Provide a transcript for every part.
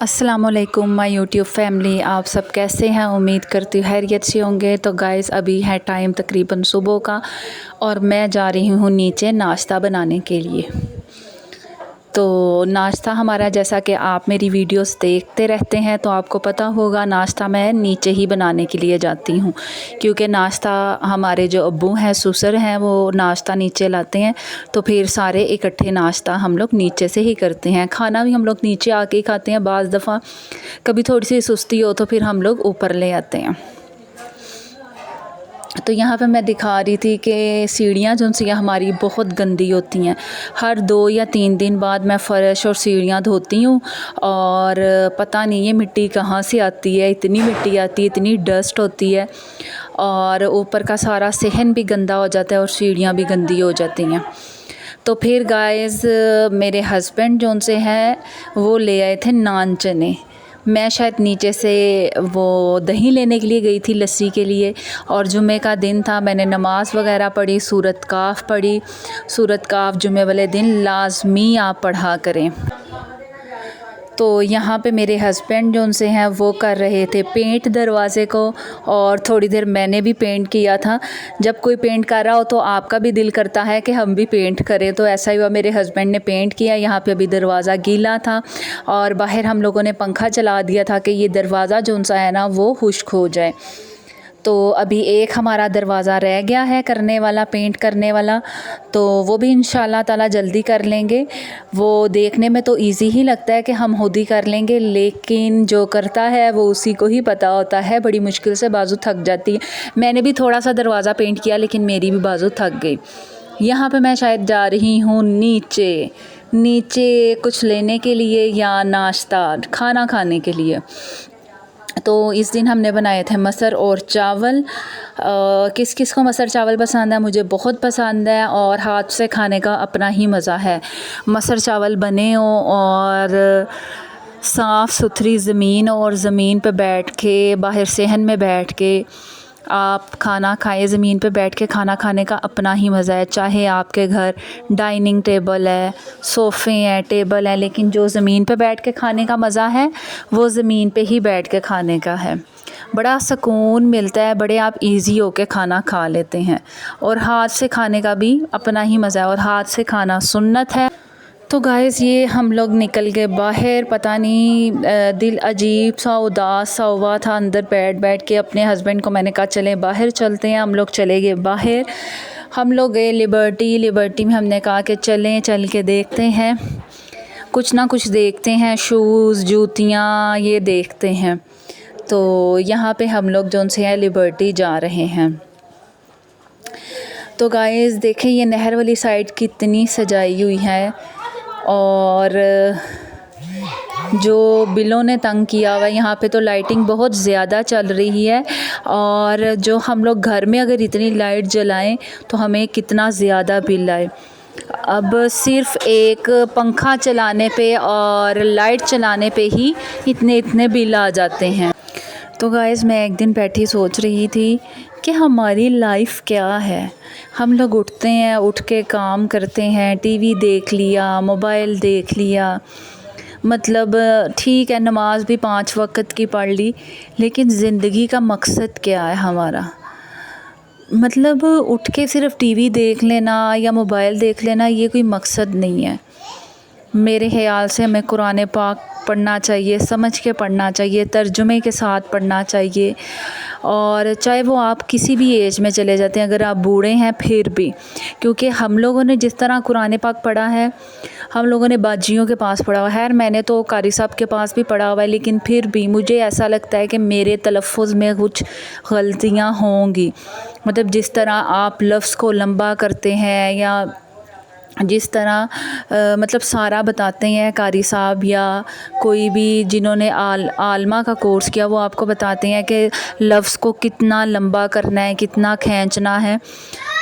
अस्सलामुअलैकुम my YouTube family, आप सब कैसे हैं। उम्मीद करती हूँ खैरियत से होंगे। तो गाइस अभी है टाइम तकरीबन सुबह का और मैं जा रही हूँ नीचे नाश्ता बनाने के लिए। तो नाश्ता हमारा, जैसा कि आप मेरी वीडियोस देखते रहते हैं तो आपको पता होगा, नाश्ता मैं नीचे ही बनाने के लिए जाती हूँ क्योंकि नाश्ता हमारे जो अब्बू हैं, ससुर हैं, वो नाश्ता नीचे लाते हैं। तो फिर सारे इकट्ठे नाश्ता हम लोग नीचे से ही करते हैं। खाना भी हम लोग नीचे आके ही खाते हैं। बाज़ दफ़ा कभी थोड़ी सी सुस्ती हो तो फिर हम लोग ऊपर ले आते हैं। तो यहाँ पे मैं दिखा रही थी कि सीढ़ियाँ जो सी हमारी बहुत गंदी होती हैं। हर 2 या 3 दिन बाद मैं फ़र्श और सीढ़ियाँ धोती हूँ और पता नहीं ये मिट्टी कहाँ से आती है, इतनी मिट्टी आती है, इतनी डस्ट होती है और ऊपर का सारा सहन भी गंदा हो जाता है और सीढ़ियाँ भी गंदी हो जाती हैं। तो फिर गाइस मेरे हस्बैंड जो उनसे हैं वो ले आए थे नान चने। मैं शायद नीचे से वो दही लेने के लिए गई थी लस्सी के लिए और जुमे का दिन था। मैंने नमाज़ वगैरह पढ़ी, सूरत काफ़ पढ़ी। सूरत काफ़ जुमे वाले दिन लाज़मी आप पढ़ा करें। तो यहाँ पे मेरे हस्बैंड जो उनसे हैं वो कर रहे थे पेंट दरवाज़े को और थोड़ी देर मैंने भी पेंट किया था। जब कोई पेंट कर रहा हो तो आपका भी दिल करता है कि हम भी पेंट करें, तो ऐसा ही हुआ, मेरे हस्बैंड ने पेंट किया। यहाँ पे अभी दरवाज़ा गीला था और बाहर हम लोगों ने पंखा चला दिया था कि ये दरवाज़ा जो सा है ना वो खुश्क हो जाए। तो अभी एक हमारा दरवाज़ा रह गया है करने वाला, पेंट करने वाला, तो वो भी इंशाल्लाह ताला जल्दी कर लेंगे। वो देखने में तो इजी ही लगता है कि हम खुद ही कर लेंगे, लेकिन जो करता है वो उसी को ही पता होता है। बड़ी मुश्किल से बाजू थक जाती है। मैंने भी थोड़ा सा दरवाज़ा पेंट किया लेकिन मेरी भी बाजू थक गई। यहाँ पे मैं शायद जा रही हूँ नीचे कुछ लेने के लिए या नाश्ता खाना खाने के लिए। तो इस दिन हमने बनाए थे मसर और चावल। किस किस को मसर चावल पसंद है, मुझे बहुत पसंद है और हाथ से खाने का अपना ही मज़ा है। मसर चावल बने हो और साफ़ सुथरी ज़मीन और ज़मीन पे बैठ के, बाहर सहन में बैठ के आप खाना खाएं। ज़मीन पे बैठ के खाना खाने का अपना ही मज़ा है। चाहे आपके घर डाइनिंग टेबल है, सोफ़े हैं, टेबल है, लेकिन जो ज़मीन पे बैठ के खाने का मज़ा है वो ज़मीन पे ही बैठ के खाने का है। बड़ा सुकून मिलता है, बड़े आप इजी होके खाना खा लेते हैं और हाथ से खाने का भी अपना ही मज़ा है और हाथ से खाना सुन्नत है। तो गाइस ये हम लोग निकल गए बाहर। पता नहीं दिल अजीब सा उदास सा हुआ था अंदर बैठ के। अपने हस्बैंड को मैंने कहा चलें बाहर चलते हैं। हम लोग चले गए बाहर। हम लोग गए लिबर्टी में। हमने कहा कि चलें, चल के देखते हैं, कुछ ना कुछ देखते हैं, शूज़ जूतियाँ ये देखते हैं। तो यहाँ पे हम लोग जो से हैं लिबर्टी जा रहे हैं। तो गाइस देखें ये नहर वाली साइड कितनी सजाई हुई है और जो बिलों ने तंग किया हुआ है। यहाँ पे तो लाइटिंग बहुत ज़्यादा चल रही है और जो हम लोग घर में अगर इतनी लाइट जलाएं तो हमें कितना ज़्यादा बिल आए। अब सिर्फ़ एक पंखा चलाने पे और लाइट चलाने पे ही इतने बिल आ जाते हैं। तो गाइस मैं एक दिन बैठी सोच रही थी कि हमारी लाइफ क्या है। हम लोग उठते हैं, उठ के काम करते हैं, टीवी देख लिया, मोबाइल देख लिया, मतलब ठीक है नमाज भी 5 वक्त की पढ़ ली, लेकिन ज़िंदगी का मकसद क्या है हमारा। मतलब उठ के सिर्फ़ टीवी देख लेना या मोबाइल देख लेना ये कोई मकसद नहीं है। मेरे ख़याल से हमें कुरान पाक पढ़ना चाहिए, समझ के पढ़ना चाहिए, तर्जुमे के साथ पढ़ना चाहिए। और चाहे वो आप किसी भी एज में चले जाते हैं, अगर आप बूढ़े हैं फिर भी, क्योंकि हम लोगों ने जिस तरह कुरान पाक पढ़ा है, हम लोगों ने बाजियों के पास पढ़ा हुआ है। खैर मैंने तो कारी साहब के पास भी पढ़ा हुआ है, लेकिन फिर भी मुझे ऐसा लगता है कि मेरे तलफ़्फ़ुज़ में कुछ गलतियाँ होंगी। मतलब जिस तरह आप लफ्ज़ को लंबा करते हैं या जिस तरह मतलब सारा बताते हैं कारी साहब या कोई भी जिन्होंने आलमा का कोर्स किया, वो आपको बताते हैं कि लफ्ज़ को कितना लंबा करना है, कितना खींचना है।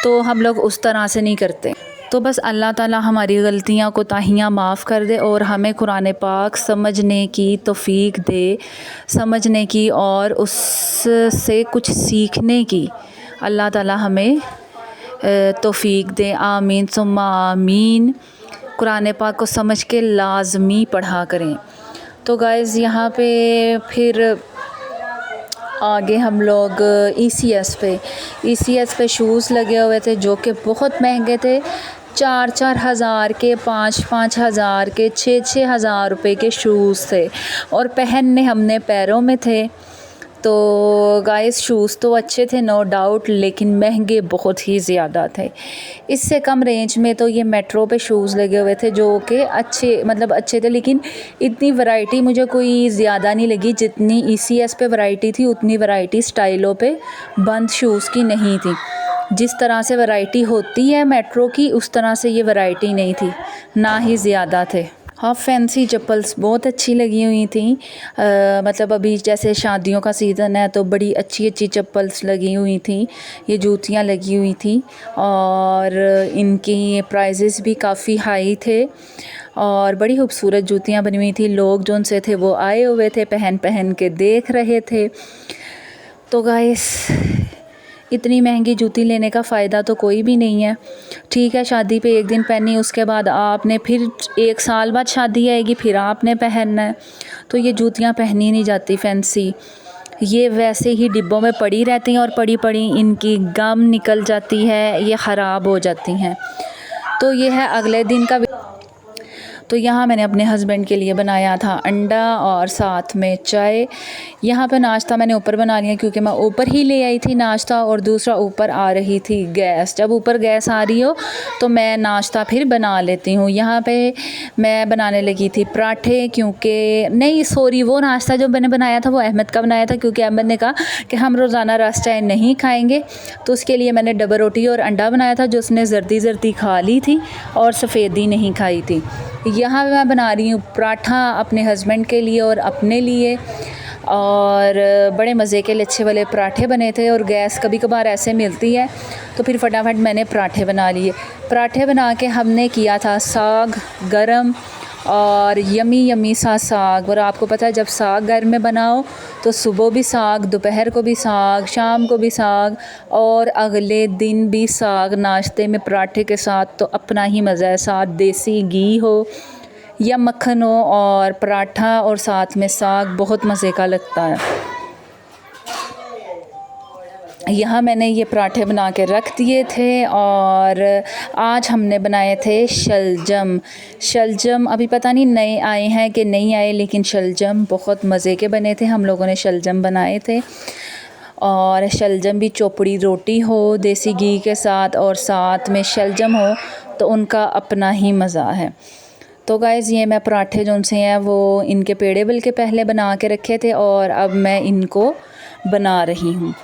तो हम लोग उस तरह से नहीं करते। तो बस अल्लाह ताला हमारी गलतियाँ कोताहियाँ माफ़ कर दे और हमें कुरान पाक समझने की तौफ़ीक दे, समझने की और उससे कुछ सीखने की अल्लाह ताला हमें तौफ़ीक दे। आमीन सुम्मा आमीन। कुरान पाक को समझ के लाज़मी पढ़ा करें। तो गाइज़ यहाँ पे फिर आगे हम लोग ECS पे शूज़ लगे हुए थे जो कि बहुत महंगे थे। 4-4 हज़ार के, 5-5 हज़ार के, 6-6 हज़ार रुपये के शूज़ थे और पहनने हमने पैरों में थे। तो गाइस शूज़ तो अच्छे थे नो डाउट, लेकिन महंगे बहुत ही ज़्यादा थे। इससे कम रेंज में तो ये मेट्रो पे शूज़ लगे हुए थे जो कि अच्छे थे, लेकिन इतनी वैरायटी मुझे कोई ज़्यादा नहीं लगी। जितनी ECS पे वैरायटी थी उतनी वैरायटी स्टाइलों पे बंद शूज़ की नहीं थी। जिस तरह से वैरायटी होती है मेट्रो की, उस तरह से ये वैरायटी नहीं थी, ना ही ज़्यादा थे। हाँ, फैंसी चप्पल्स बहुत अच्छी लगी हुई थी। मतलब अभी जैसे शादियों का सीज़न है तो बड़ी अच्छी अच्छी चप्पल्स लगी हुई थी, ये जूतियाँ लगी हुई थी और इनकी प्राइजेस भी काफ़ी हाई थे और बड़ी खूबसूरत जूतियाँ बनी हुई थी। लोग जो उनसे थे वो आए हुए थे, पहन पहन के देख रहे थे। तो गाइस इतनी महंगी जूती लेने का फ़ायदा तो कोई भी नहीं है। ठीक है, शादी पे एक दिन पहनी, उसके बाद आपने फिर 1 साल बाद शादी आएगी, फिर आपने पहनना है। तो ये जूतियाँ पहनी नहीं जाती फैंसी, ये वैसे ही डिब्बों में पड़ी रहती हैं और पड़ी पड़ी इनकी गम निकल जाती है, ये ख़राब हो जाती हैं। तो ये है अगले दिन का। तो यहाँ मैंने अपने हस्बैंड के लिए बनाया था अंडा और साथ में चाय। यहाँ पे नाश्ता मैंने ऊपर बना लिया क्योंकि मैं ऊपर ही ले आई थी नाश्ता, और दूसरा ऊपर आ रही थी गैस। जब ऊपर गैस आ रही हो तो मैं नाश्ता फिर बना लेती हूँ। यहाँ पे मैं बनाने लगी थी पराठे, क्योंकि नहीं सॉरी, वो नाश्ता जो मैंने बनाया था वो अहमद का बनाया था, क्योंकि अहमद ने कहा कि हम रोज़ाना रस चाय नहीं खाएँगे। तो उसके लिए मैंने डबल रोटी और अंडा बनाया था जो उसने जर्दी जर्दी खा ली थी और सफ़ेदी नहीं खाई थी। यहाँ मैं बना रही हूँ पराठा अपने हस्बैंड के लिए और अपने लिए, और बड़े मज़े के लच्छे वाले पराठे बने थे। और गैस कभी कभार ऐसे मिलती है तो फिर फटाफट मैंने पराठे बना लिए। पराठे बना के हमने किया था साग गरम और यमी यमी सा साग। और आपको पता है जब साग घर में बनाओ तो सुबह भी साग, दोपहर को भी साग, शाम को भी साग और अगले दिन भी साग नाश्ते में पराठे के साथ, तो अपना ही मज़ा है। साथ देसी घी हो या मक्खन हो और पराठा और साथ में साग, बहुत मज़े का लगता है। यहाँ मैंने ये पराठे बना के रख दिए थे और आज हमने बनाए थे शलजम। अभी पता नहीं नए आए हैं कि नहीं आए, लेकिन शलजम बहुत मज़े के बने थे। हम लोगों ने शलजम बनाए थे और शलजम भी चोपड़ी रोटी हो देसी घी के साथ और साथ में शलजम हो तो उनका अपना ही मज़ा है। तो गाइज़ ये मैं पराठे जो उनसे हैं वो इनके पेड़े बल्कि पहले बना के रखे थे और अब मैं इनको बना रही हूँ।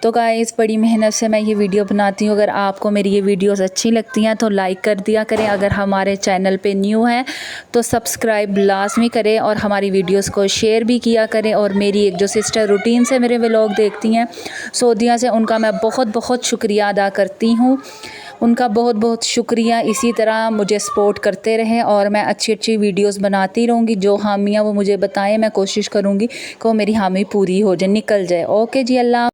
तो गाइज़ बड़ी मेहनत से मैं ये वीडियो बनाती हूँ। अगर आपको मेरी ये वीडियोस अच्छी लगती हैं तो लाइक कर दिया करें। अगर हमारे चैनल पे न्यू हैं तो सब्सक्राइब लाजमी करें और हमारी वीडियोस को शेयर भी किया करें। और मेरी एक जो सिस्टर रूटीन से मेरे व्लॉग देखती हैं सऊदीया से, उनका मैं बहुत बहुत शुक्रिया अदा करती हूँ। उनका बहुत बहुत शुक्रिया। इसी तरह मुझे सपोर्ट करते रहें और मैं अच्छी अच्छी वीडियोस बनाती रहूँगी। जो हामियाँ वो मुझे बताएं, मैं कोशिश करूँगी कि वो मेरी हामी पूरी हो जाए, निकल जाए। ओके जी, अल्लाह।